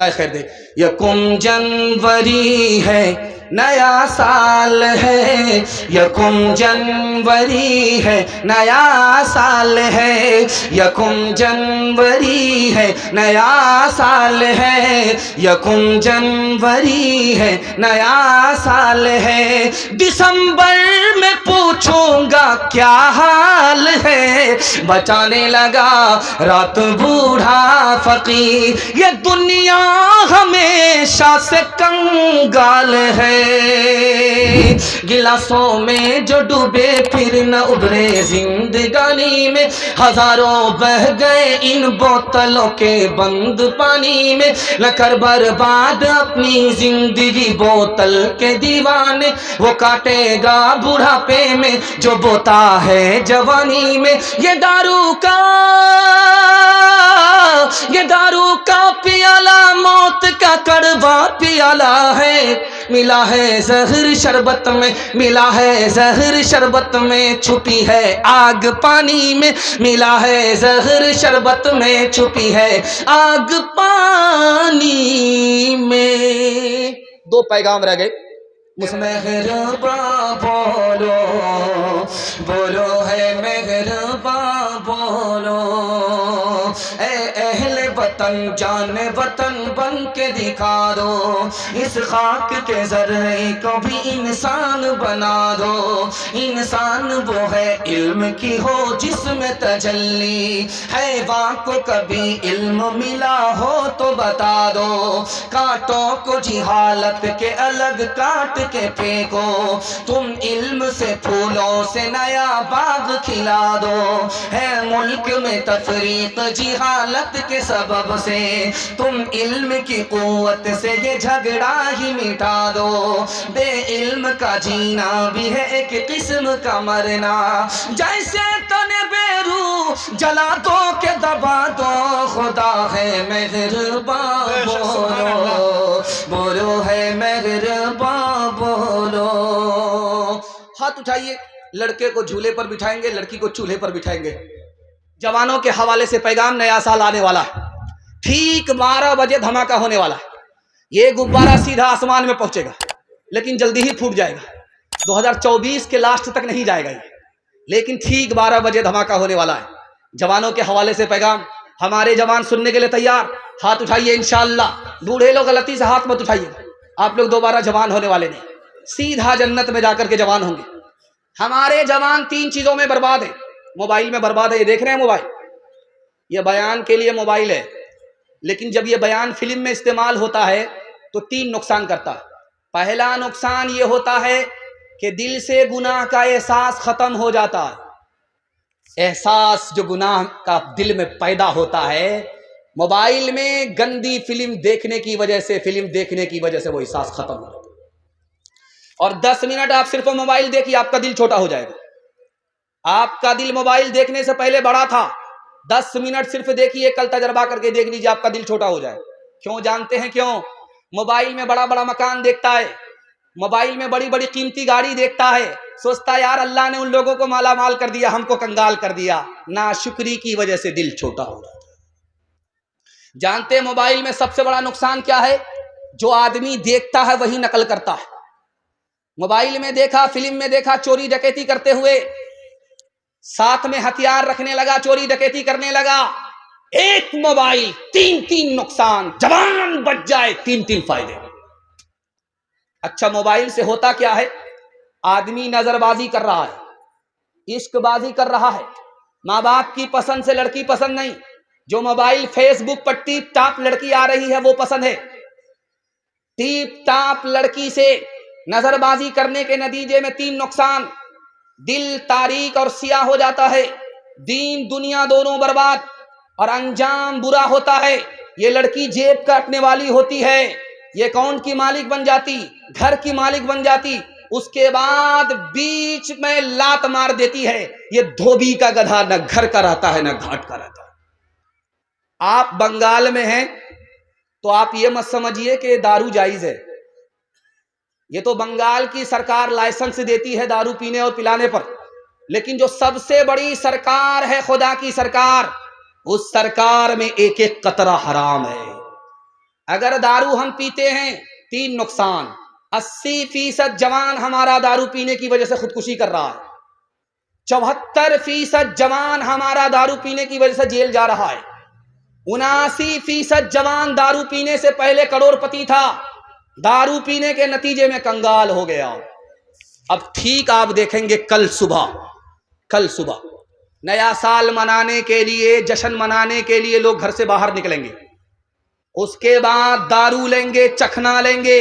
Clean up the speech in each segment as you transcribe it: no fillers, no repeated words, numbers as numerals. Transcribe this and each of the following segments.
خیر دے. یکم جنوری ہے نیا سال ہے، یکم جنوری ہے نیا سال ہے، یکم جنوری ہے نیا سال ہے، یکم جنوری ہے نیا سال ہے. دسمبر میں پوچھوں گا کیا حال ہے، بچانے لگا رات بوڑھا فقیر. یہ دنیا ہمیشہ سے کنگال ہے، گلاسوں میں جو ڈوبے پھر نہ ابھرے زندگانی میں. ہزاروں بہ گئے ان بوتلوں کے بند پانی میں، نہ کر برباد اپنی زندگی بوتل کے دیوانے. وہ کاٹے گا بڑھاپے میں جو بوتا ہے جوانی میں. یہ دارو کا پیالہ موت کا کڑوا پیالہ ہے، ملا ہے زہر شربت میں، ملا ہے زہر شربت میں، چھپی ہے آگ پانی میں، ملا ہے زہر شربت میں، چھپی ہے آگ پانی میں. دو پیغام رہ گئے. مہرباں بولو بولو ہے مہرباں بولو، اے اہل وطن جان وطن بن کے دکھا دو، اس خاک کے ذرے کو بھی انسان بنا دو. انسان وہ ہے علم کی ہو جس میں تجلی، حیوان کو کبھی علم ملا ہو تو بتا دو. کانٹوں کو جہالت کے الگ کاٹ کے پھینکو، تم علم سے پھولوں سے نیا باغ کھلا دو. ہے ملک میں تفریق جہالت کے سبب سے، تم علم کی قوت سے یہ جھگڑا ہی مٹا دو. بے علم کا جینا بھی ہے ایک قسم کا مرنا، جیسے تن بے روح جلا دو کہ دبا دو. خدا ہے مہرباں بولو بولو ہے مہرباں بولو. ہاتھ اٹھائیے. لڑکے کو جھولے پر بٹھائیں گے، لڑکی کو چولہے پر بٹھائیں گے. جوانوں کے حوالے سے پیغام، نیا سال آنے والا ہے، ٹھیک 12 بجے دھماکہ ہونے والا ہے. یہ غبارہ سیدھا آسمان میں پہنچے گا لیکن جلدی ہی پھوٹ جائے گا. 2024 کے لاسٹ تک نہیں جائے گا یہ، لیکن ٹھیک 12 بجے دھماکہ ہونے والا ہے. جوانوں کے حوالے سے پیغام. ہمارے جوان سننے کے لیے تیار؟ ہاتھ اٹھائیے انشاءاللہ. بوڑھے لوگ غلطی سے ہاتھ مت اٹھائیے، آپ لوگ دوبارہ جوان ہونے والے نہیں، سیدھا جنت میں جا کر کے جوان ہوں گے. ہمارے جوان 3 چیزوں میں برباد ہیں. موبائل میں برباد ہے، یہ دیکھ رہے ہیں موبائل، یہ بیان کے لیے موبائل ہے، لیکن جب یہ بیان فلم میں استعمال ہوتا ہے تو 3 نقصان کرتا ہے. پہلا نقصان یہ ہوتا ہے کہ دل سے گناہ کا احساس ختم ہو جاتا ہے. احساس جو گناہ کا دل میں پیدا ہوتا ہے، موبائل میں گندی فلم دیکھنے کی وجہ سے وہ احساس ختم ہو جاتا ہے. اور 10 منٹ آپ صرف موبائل دیکھیے، آپ کا دل چھوٹا ہو جائے گا. آپ کا دل موبائل دیکھنے سے پہلے بڑا تھا، 10 منٹ صرف دیکھیے، کل تجربہ کر کے دیکھ لیجیے، آپ کا دل چھوٹا ہو جائے. کیوں جانتے ہیں کیوں؟ موبائل میں بڑا بڑا مکان دیکھتا ہے، موبائل میں بڑی بڑی قیمتی گاڑی دیکھتا ہے، سوچتا ہے یار اللہ نے ان لوگوں کو مالا مال کر دیا، ہم کو کنگال کر دیا. ناشکری کی وجہ سے دل چھوٹا ہو جاتا ہے. جانتے ہیں موبائل میں سب سے بڑا نقصان کیا ہے؟ جو آدمی دیکھتا ہے وہی نقل کرتا ہے. موبائل میں دیکھا، فلم میں دیکھا چوری ڈکیتی کرتے ہوئے، ساتھ میں ہتھیار رکھنے لگا، چوری ڈکیتی کرنے لگا. ایک موبائل 3 نقصان، جوان بچ جائے 3 فائدے. اچھا موبائل سے ہوتا کیا ہے؟ آدمی نظر بازی کر رہا ہے، عشق بازی کر رہا ہے. ماں باپ کی پسند سے لڑکی پسند نہیں، جو موبائل فیس بک پر ٹیپ ٹاپ لڑکی آ رہی ہے وہ پسند ہے. ٹیپ ٹاپ لڑکی سے نظر بازی کرنے کے نتیجے میں 3 نقصان. دل تاریک اور سیاہ ہو جاتا ہے، دین دنیا دونوں برباد، اور انجام برا ہوتا ہے. یہ لڑکی جیب کاٹنے والی ہوتی ہے، یہ اکاؤنٹ کی مالک بن جاتی، گھر کی مالک بن جاتی، اس کے بعد بیچ میں لات مار دیتی ہے. یہ دھوبی کا گدھا، نہ گھر کا رہتا ہے نہ گھاٹ کا رہتا ہے. آپ بنگال میں ہیں تو آپ یہ مت سمجھیے کہ دارو جائز ہے. یہ تو بنگال کی سرکار لائسنس دیتی ہے دارو پینے اور پلانے پر، لیکن جو سب سے بڑی سرکار ہے خدا کی سرکار، اس سرکار میں ایک ایک قطرہ حرام ہے. اگر دارو ہم پیتے ہیں 3 نقصان، 80% جوان ہمارا دارو پینے کی وجہ سے خودکشی کر رہا ہے، 74% جوان ہمارا دارو پینے کی وجہ سے جیل جا رہا ہے، 79% جوان دارو پینے سے پہلے کروڑ پتی تھا، دارو پینے کے نتیجے میں کنگال ہو گیا۔ اب ٹھیک آپ دیکھیں گے کل صبح نیا سال منانے کے لیے، جشن منانے کے لیے لوگ گھر سے باہر نکلیں گے، اس کے بعد دارو لیں گے، چکھنا لیں گے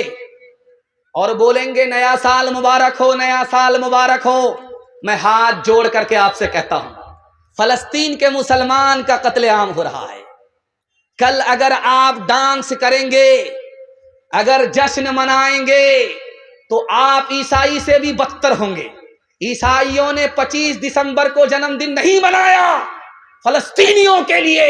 اور بولیں گے نیا سال مبارک ہو، نیا سال مبارک ہو۔ میں ہاتھ جوڑ کر کے آپ سے کہتا ہوں، فلسطین کے مسلمان کا قتل عام ہو رہا ہے، کل اگر آپ ڈانس کریں گے، اگر جشن منائیں گے تو آپ عیسائی سے بھی بدتر ہوں گے۔ عیسائیوں نے 25 دسمبر کو جنم دن نہیں منایا فلسطینیوں کے لیے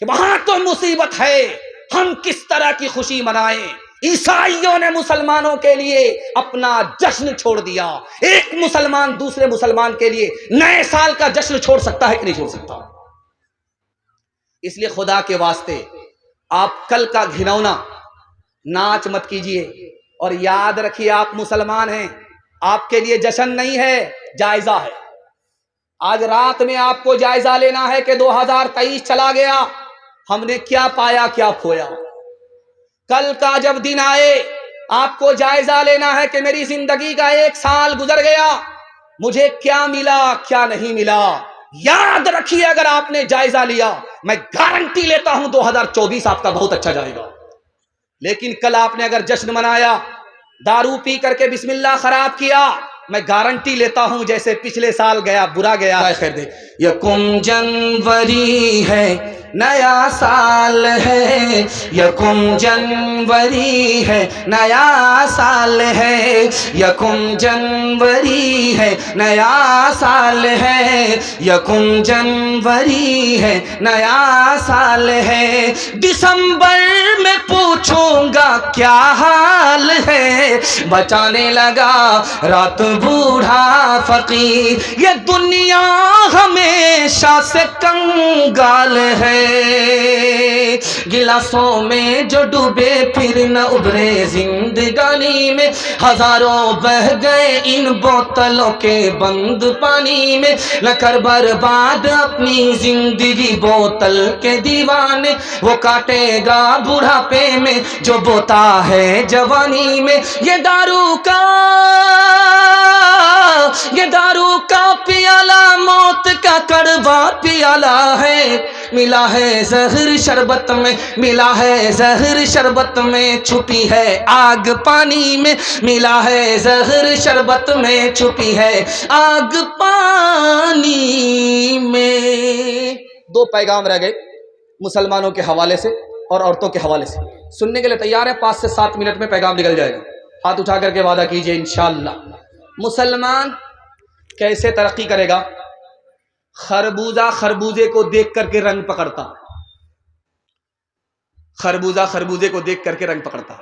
کہ وہاں تو مصیبت ہے، ہم کس طرح کی خوشی منائیں۔ عیسائیوں نے مسلمانوں کے لیے اپنا جشن چھوڑ دیا۔ ایک مسلمان دوسرے مسلمان کے لیے نئے سال کا جشن چھوڑ سکتا ہے کہ نہیں چھوڑ سکتا؟ اس لیے خدا کے واسطے آپ کل کا گھنونا ناچ مت کیجئے، اور یاد رکھیے آپ مسلمان ہیں، آپ کے لیے جشن نہیں ہے، جائزہ ہے۔ آج رات میں آپ کو جائزہ لینا ہے کہ 2023 چلا گیا، ہم نے کیا پایا کیا کھویا۔ کل کا جب دن آئے آپ کو جائزہ لینا ہے کہ میری زندگی کا 1 سال گزر گیا، مجھے کیا ملا کیا نہیں ملا۔ یاد رکھیے اگر آپ نے جائزہ لیا، میں گارنٹی لیتا ہوں 2024 آپ کا بہت اچھا جائے گا۔ لیکن کل آپ نے اگر جشن منایا، دارو پی کر کے بسم اللہ خراب کیا، میں گارنٹی لیتا ہوں جیسے پچھلے سال گیا برا گیا۔ خیر دے، یکم جنوری ہے نیا سال ہے، یکم جنوری ہے نیا سال ہے، یکم جنوری ہے نیا سال ہے، یکم جنوری ہے نیا سال ہے، دسمبر میں پوچھوں گا کیا حال ہے، بچانے لگا رات بوڑھا فقیر، یہ دنیا ہمیشہ سے کنگال ہے، گلاسوں میں جو ڈوبے پھر نہ ابھرے زندگانی میں، ہزاروں بہ گئے ان بوتلوں کے بند پانی میں، نہ کر برباد اپنی زندگی بوتل کے دیوانے، وہ کاٹے گا بڑھاپے میں جو بوتا ہے جوانی میں، یہ دارو کا پیالہ موت کا کڑوا پیالہ ہے، ملا ہے زہر شربت میں، ملا ہے زہر شربت میں، چھپی ہے آگ پانی میں، ملا ہے زہر شربت میں، چھپی ہے آگ پانی میں۔ 2 پیغام رہ گئے مسلمانوں کے حوالے سے اور عورتوں کے حوالے سے، سننے کے لیے تیار ہے؟ 5 سے 7 منٹ میں پیغام نکل جائے گا، ہاتھ اٹھا کر کے وعدہ کیجئے انشاءاللہ۔ مسلمان کیسے ترقی کرے گا؟ خربوزہ خربوزے کو دیکھ کر کے رنگ پکڑتا، خربوزہ خربوزے کو دیکھ کر کے رنگ پکڑتا۔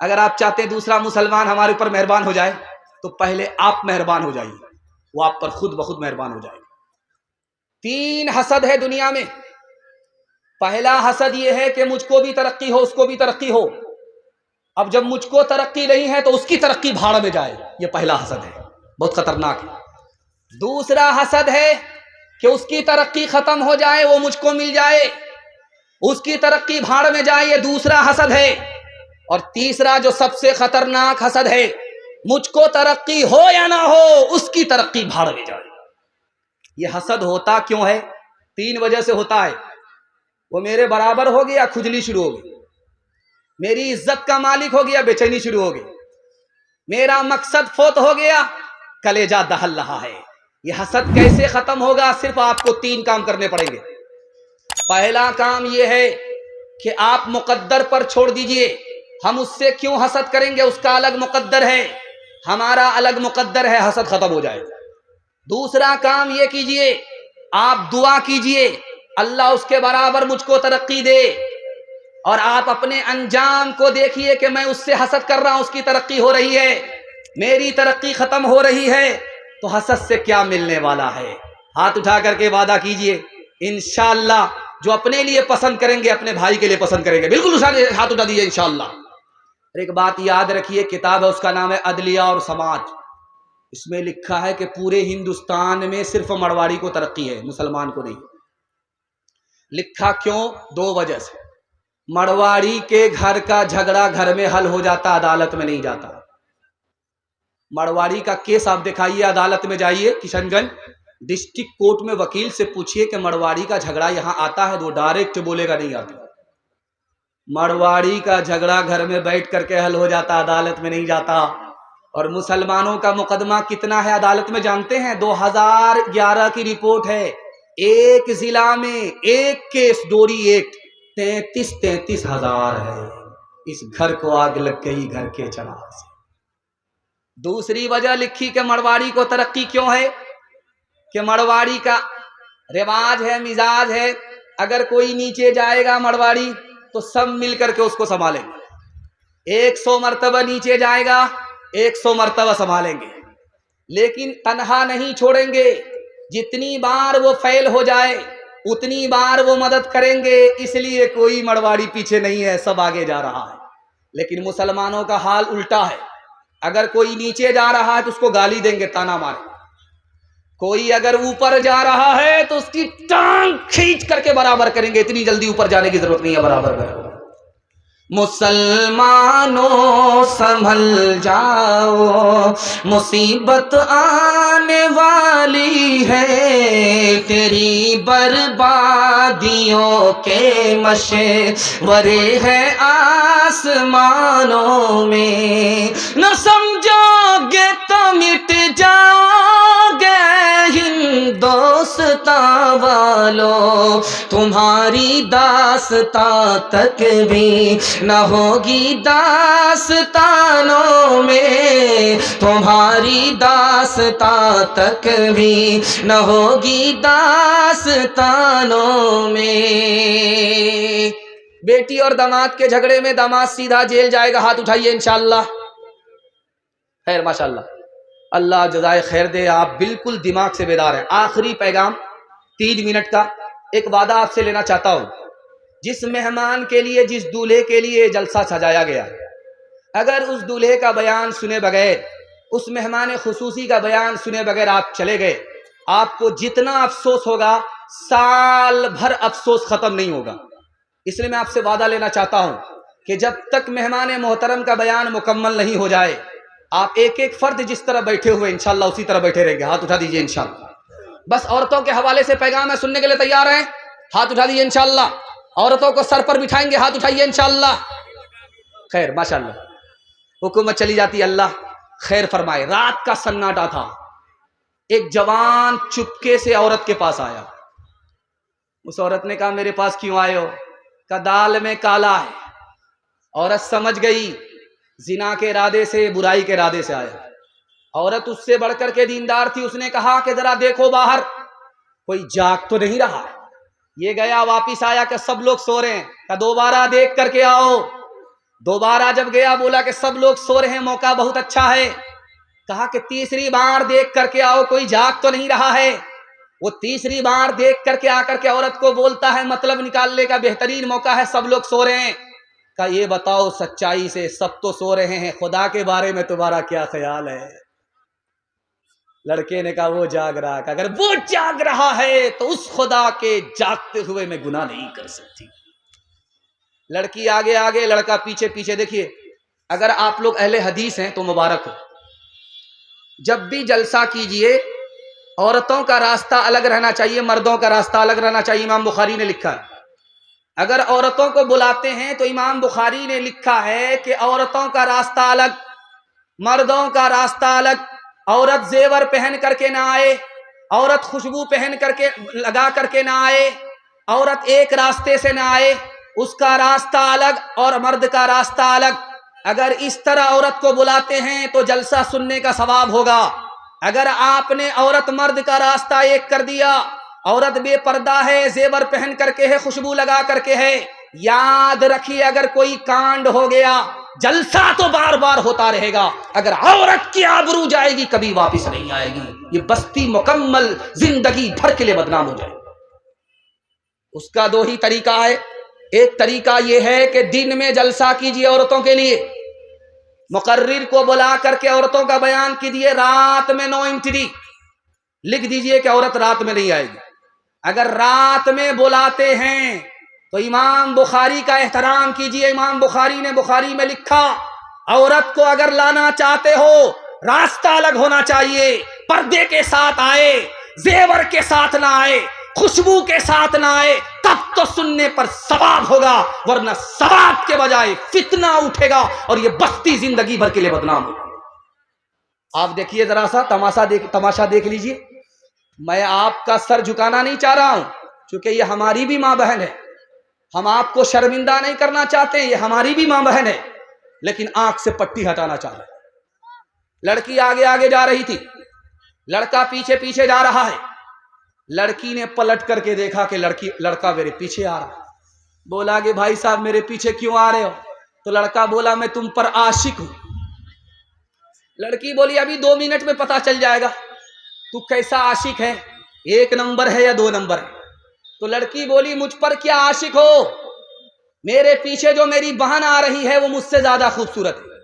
اگر آپ چاہتے ہیں دوسرا مسلمان ہمارے اوپر مہربان ہو جائے تو پہلے آپ مہربان ہو جائیے، وہ آپ پر خود بخود مہربان ہو جائے گا۔ 3 حسد ہے دنیا میں۔ پہلا حسد یہ ہے کہ مجھ کو بھی ترقی ہو، اس کو بھی ترقی ہو۔ اب جب مجھ کو ترقی نہیں ہے تو اس کی ترقی بھاڑ میں جائے، یہ پہلا حسد ہے، بہت خطرناک ہے۔ دوسرا حسد ہے کہ اس کی ترقی ختم ہو جائے، وہ مجھ کو مل جائے، اس کی ترقی بھاڑ میں جائے، یہ دوسرا حسد ہے۔ اور تیسرا جو سب سے خطرناک حسد ہے، مجھ کو ترقی ہو یا نہ ہو، اس کی ترقی بھاڑ میں جائے۔ یہ حسد ہوتا کیوں ہے؟ 3 وجہ سے ہوتا ہے۔ وہ میرے برابر ہو گیا، کھجلی شروع ہو گئی، میری عزت کا مالک ہو گیا، بے چینی شروع ہو گئی، میرا مقصد فوت ہو گیا، کلیجہ دہل رہا ہے۔ یہ حسد کیسے ختم ہوگا؟ صرف آپ کو 3 کام کرنے پڑیں گے۔ پہلا کام یہ ہے کہ آپ مقدر پر چھوڑ دیجئے، ہم اس سے کیوں حسد کریں گے، اس کا الگ مقدر ہے، ہمارا الگ مقدر ہے، حسد ختم ہو جائے۔ دوسرا کام یہ کیجئے، آپ دعا کیجئے اللہ اس کے برابر مجھ کو ترقی دے، اور آپ اپنے انجام کو دیکھیے کہ میں اس سے حسد کر رہا ہوں، اس کی ترقی ہو رہی ہے، میری ترقی ختم ہو رہی ہے، تو حسد سے کیا ملنے والا ہے؟ ہاتھ اٹھا کر کے وعدہ کیجئے انشاءاللہ جو اپنے لیے پسند کریں گے اپنے بھائی کے لیے پسند کریں گے. بالکل ہاتھ اٹھا دیجیے انشاءاللہ. ایک بات یاد رکھیے، کتاب ہے اس کا نام ہے عدلیہ اور سماج. اس میں لکھا ہے کہ پورے ہندوستان میں صرف مڑواڑی کو ترقی ہے، مسلمان کو نہیں. لکھا کیوں؟ دو وجہ سے. مڑواڑی کے گھر کا جھگڑا گھر میں حل ہو جاتا، عدالت میں نہیں جاتا. مڑواڑی کا کیس آپ دکھائیے، عدالت میں جائیے کشن گنج ڈسٹرکٹ کورٹ میں وکیل سے پوچھئے کہ مڑواڑی کا جھگڑا یہاں آتا ہے، تو وہ ڈائریکٹ بولے گا نہیں آتا. مڑواڑی کا جھگڑا گھر میں بیٹھ کر کے حل ہو جاتا، عدالت میں نہیں جاتا. اور مسلمانوں کا مقدمہ کتنا ہے عدالت میں جانتے ہیں؟ 2011 کی رپورٹ ہے، ایک ضلع میں ایک کیس ڈوری ایکٹ 33,000 ہے. اس گھر کو آگ لگ گئی گھر کے چراغ سے. دوسری وجہ لکھی کہ مڑواڑی کو ترقی کیوں ہے، کہ مڑواڑی کا رواج ہے، مزاج ہے، اگر کوئی نیچے جائے گا مڑواڑی تو سب مل کر کے اس کو سنبھالیں گے. 100 مرتبہ نیچے جائے گا 100 مرتبہ سنبھالیں گے، لیکن تنہا نہیں چھوڑیں گے. جتنی بار وہ فیل ہو جائے اتنی بار وہ مدد کریں گے. اس لیے کوئی مڑواڑی پیچھے نہیں ہے، سب آگے جا رہا ہے. لیکن مسلمانوں کا حال الٹا ہے. اگر کوئی نیچے جا رہا ہے تو اس کو گالی دیں گے، تانا ماریں. کوئی اگر اوپر جا رہا ہے تو اس کی ٹانگ کھینچ کر کے برابر کریں گے. اتنی جلدی اوپر جانے کی ضرورت نہیں ہے، برابر کریں. مسلمانوں سنبھل جاؤ، مصیبت آنے والی ہے، تیری بربادیوں کے مشورے ہیں آسمانوں میں. نہ سمجھو گے تو مٹ جاؤ گے ہندوستان والو، تمہاری داستان تک بھی نہ ہوگی داستانوں میں، تمہاری داستان تک بھی نہ ہوگی داستانوں میں. بیٹی اور داماد کے جھگڑے میں داماد سیدھا جیل جائے گا، ہاتھ اٹھائیے انشاءاللہ. خیر ماشاءاللہ، اللہ جزائے خیر دے. آپ بالکل دماغ سے بیدار ہیں. آخری پیغام 3 منٹ کا ایک وعدہ آپ سے لینا چاہتا ہوں. جس مہمان کے لیے، جس دولہے کے لیے جلسہ سجایا گیا، اگر اس دولہے کا بیان سنے بغیر، اس مہمان خصوصی کا بیان سنے بغیر آپ چلے گئے، آپ کو جتنا افسوس ہوگا سال بھر افسوس ختم نہیں ہوگا. اس لیے میں آپ سے وعدہ لینا چاہتا ہوں کہ جب تک مہمان محترم کا بیان مکمل نہیں ہو جائے، آپ ایک ایک فرد جس طرح بیٹھے ہوئے انشاءاللہ اسی طرح بیٹھے رہیں گے. ہاتھ اٹھا دیجئے انشاءاللہ. بس عورتوں کے حوالے سے پیغام ہے، سننے کے لیے تیار ہیں؟ ہاتھ اٹھا دیجئے انشاءاللہ. عورتوں کو سر پر بٹھائیں گے، ہاتھ اٹھائیے انشاءاللہ. خیر ماشاءاللہ، حکومت چلی جاتی. اللہ خیر فرمائے. رات کا سناٹا تھا، ایک جوان چپکے سے عورت کے پاس آیا. اس عورت نے کہا میرے پاس کیوں آئے ہو؟ کہا دال میں کالا ہے. عورت سمجھ گئی زنا کے ارادے سے، برائی کے ارادے سے آیا. عورت اس سے بڑھ کر کے دیندار تھی. اس نے کہا کہ ذرا دیکھو باہر کوئی جاگ تو نہیں رہا. یہ گیا واپس آیا کہ سب لوگ سو رہے ہیں. کہا دوبارہ دیکھ کر کے آؤ. دوبارہ جب گیا بولا کہ سب لوگ سو رہے ہیں، موقع بہت اچھا ہے. کہا کہ تیسری بار دیکھ کر کے آؤ، کوئی جاگ تو نہیں رہا ہے. وہ تیسری بار دیکھ کر کے آ کر کے عورت کو بولتا ہے مطلب نکالنے کا بہترین موقع ہے، سب لوگ سو رہے ہیں. کہا یہ بتاؤ سچائی سے، سب تو سو رہے ہیں، خدا کے بارے میں تمہارا کیا خیال ہے؟ لڑکے نے کہا وہ جاگ رہا. کہ اگر وہ جاگ رہا ہے تو اس خدا کے جاگتے ہوئے میں گناہ نہیں کر سکتی. لڑکی آگے آگے، لڑکا پیچھے پیچھے. دیکھیے اگر آپ لوگ اہل حدیث ہیں تو مبارک ہو. جب بھی جلسہ کیجئے عورتوں کا راستہ الگ رہنا چاہیے، مردوں کا راستہ الگ رہنا چاہیے. امام بخاری نے لکھا ہے اگر عورتوں کو بلاتے ہیں تو امام بخاری نے لکھا ہے کہ عورتوں کا راستہ الگ، مردوں کا راستہ الگ. عورت زیور پہن کر کے نہ آئے، عورت خوشبو پہن کر کے لگا کر کے نہ آئے، عورت ایک راستے سے نہ آئے، اس کا راستہ الگ اور مرد کا راستہ الگ. اگر اس طرح عورت کو بلاتے ہیں تو جلسہ سننے کا ثواب ہوگا. اگر آپ نے عورت مرد کا راستہ ایک کر دیا، عورت بے پردہ ہے، زیور پہن کر کے ہے، خوشبو لگا کر کے ہے، یاد رکھیے اگر کوئی کانڈ ہو گیا جلسہ تو بار بار ہوتا رہے گا. اگر عورت کی آبرو جائے گی کبھی واپس نہیں آئے گی. یہ بستی مکمل زندگی بھر کے لیے بدنام ہو جائے. اس کا دو ہی طریقہ ہے. ایک طریقہ یہ ہے کہ دن میں جلسہ کیجیے عورتوں کے لیے, مقرر کو بلا کر کے عورتوں کا بیان کیجیے, رات میں نو انٹری لکھ دیجئے کہ عورت رات میں نہیں آئے گی. اگر رات میں بلاتے ہیں تو امام بخاری کا احترام کیجئے. امام بخاری نے بخاری میں لکھا, عورت کو اگر لانا چاہتے ہو راستہ الگ ہونا چاہیے, پردے کے ساتھ آئے, زیور کے ساتھ نہ آئے, خوشبو کے ساتھ نہ آئے, تب تو سننے پر ثواب ہوگا, ورنہ ثواب کے بجائے فتنہ اٹھے گا اور یہ بستی زندگی بھر کے لیے بدنام ہوگا. آپ دیکھیے ذرا سا تماشا دیکھ لیجئے. میں آپ کا سر جھکانا نہیں چاہ رہا ہوں, چونکہ یہ ہماری بھی ماں بہن ہے. ہم آپ کو شرمندہ نہیں کرنا چاہتے, یہ ہماری بھی ماں بہن ہے, لیکن آنکھ سے پٹی ہٹانا چاہ رہے ہیں. لڑکی آگے آگے جا رہی تھی, لڑکا پیچھے پیچھے جا رہا ہے. لڑکی نے پلٹ کر کے دیکھا کہ لڑکا میرے پیچھے آ رہا ہے. بولا کہ بھائی صاحب میرے پیچھے کیوں آ رہے ہو؟ تو لڑکا بولا میں تم پر عاشق ہوں. لڑکی بولی ابھی 2 منٹ میں پتا چل جائے گا تو کیسا عاشق ہے, 1 نمبر ہے یا 2 نمبر ہے. تو لڑکی بولی مجھ پر کیا عاشق ہو, میرے پیچھے جو میری بہن آ رہی ہے وہ مجھ سے زیادہ خوبصورت ہے.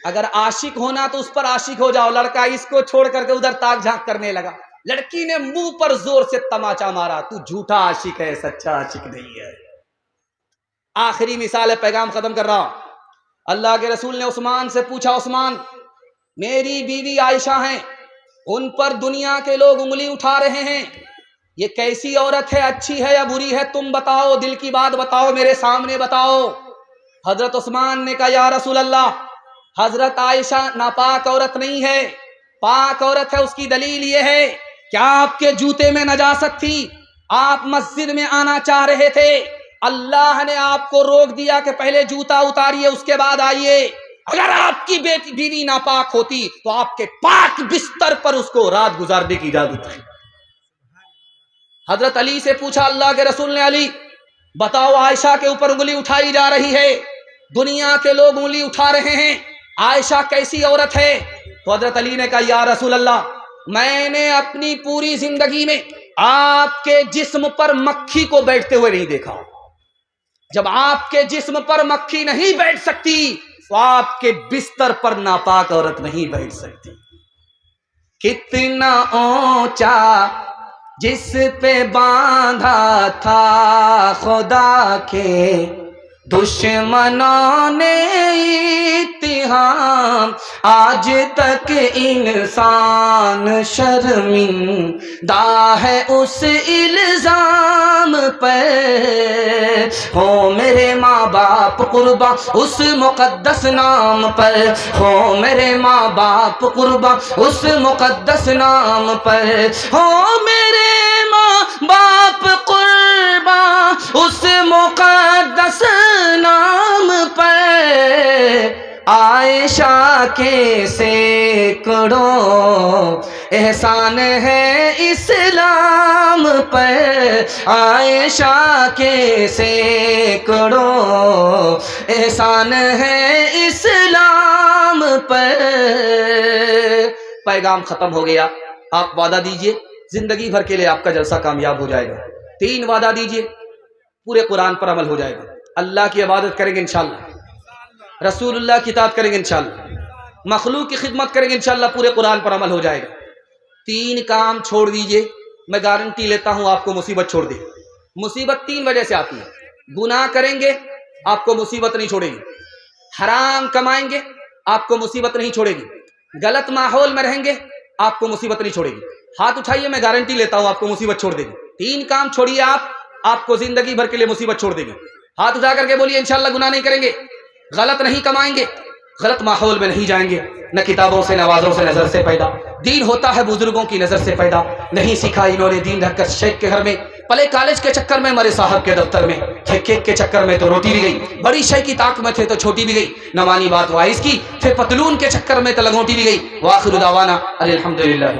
اگر عاشق ہونا تو اس پر عاشق ہو جاؤ. لڑکا اس کو چھوڑ کر کے ادھر تاک جھانک کرنے لگا. لڑکی نے منہ پر زور سے تماچا مارا, تو جھوٹا عاشق ہے, سچا عاشق نہیں ہے. آخری مثال ہے, پیغام ختم کر رہا ہوں. اللہ کے رسول نے عثمان سے پوچھا, عثمان میری بیوی عائشہ ہیں, ان پر دنیا کے لوگ انگلی اٹھا رہے ہیں, یہ کیسی عورت ہے, اچھی ہے یا بری ہے, تم بتاؤ, دل کی بات بتاؤ, میرے سامنے بتاؤ. حضرت عثمان نے کہا یا رسول اللہ, حضرت عائشہ ناپاک عورت نہیں ہے, پاک عورت ہے. اس کی دلیل یہ ہے کیا آپ کے جوتے میں نجاست تھی, آپ مسجد میں آنا چاہ رہے تھے, اللہ نے آپ کو روک دیا کہ پہلے جوتا اتاریے اس کے بعد آئیے. اگر آپ کی بیوی ناپاک ہوتی تو آپ کے پاک بستر پر اس کو رات گزارنے کی اجازت ہے. حضرت علی سے پوچھا اللہ کے رسول نے, علی بتاؤ عائشہ کے اوپر انگلی اٹھائی جا رہی ہے, دنیا کے لوگ انگلی اٹھا رہے ہیں, عائشہ کیسی عورت ہے؟ تو حضرت علی نے کہا یا رسول اللہ, میں نے اپنی پوری زندگی میں آپ کے جسم پر مکھی کو بیٹھتے ہوئے نہیں دیکھا. جب آپ کے جسم پر مکھی نہیں بیٹھ سکتی تو آپ کے بستر پر ناپاک عورت نہیں بیٹھ سکتی. کتنا اونچا جس پہ باندھا تھا خدا کے دشمنوں نے اتہام, آج تک انسان شرمندہ ہے اس الزام پر. ہو میرے ماں باپ قرباں اس مقدس نام پر, ہو میرے ماں باپ قرباں اس مقدس نام پر, ہو میرے ماں باپ قرباں اس مقدس نام پر. عائشہ کے سینکڑوں احسان ہے اسلام پر, عائشہ کے سینکڑوں احسان ہے اسلام پر. پیغام ختم ہو گیا. آپ وعدہ دیجئے زندگی بھر کے لیے آپ کا جلسہ کامیاب ہو جائے گا. 3 وعدہ دیجئے, پورے قرآن پر عمل ہو جائے گا, اللہ کی عبادت کریں گے انشاءاللہ, رسول اللہ کی اطاعت کریں گے انشاءاللہ, مخلوق کی خدمت کریں گے انشاءاللہ, پورے قرآن پر عمل ہو جائے گا. 3 کام چھوڑ دیجئے, میں گارنٹی لیتا ہوں آپ کو مصیبت چھوڑ دے. مصیبت 3 وجہ سے آتی ہے. گناہ کریں گے آپ کو مصیبت نہیں چھوڑے گی, حرام کمائیں گے آپ کو مصیبت نہیں چھوڑے گی, غلط ماحول میں رہیں گے آپ کو مصیبت نہیں چھوڑے گی. ہاتھ اٹھائیے, میں گارنٹی لیتا ہوں آپ کو مصیبت چھوڑ دے گی. 3 کام چھوڑیے آپ کو زندگی بھر کے لیے مصیبت چھوڑ دے گی. ہاتھ اٹھا کر کے بولیے انشاءاللہ گناہ نہیں کریں گے, غلط نہیں کمائیں گے, غلط ماحول میں نہیں جائیں گے, نہ کتابوں سے نوازوں سے نظر سے پیدا. دین ہوتا ہے بزرگوں کی نظر سے پیدا, نہیں سیکھا انہوں نے دین رکھ کر شیخ کے گھر میں, پلے کالج کے چکر میں, مرے صاحب کے دفتر میں, کیک کے چکر میں تو روٹی بھی گئی, بڑی شے کی طاق میں تھے تو چھوٹی بھی گئی, نہ مانی بات وائز کی, پھر پتلون کے چکر میں تو لنگوٹی بھی گئی. وآخر دعوانا الحمدللہ.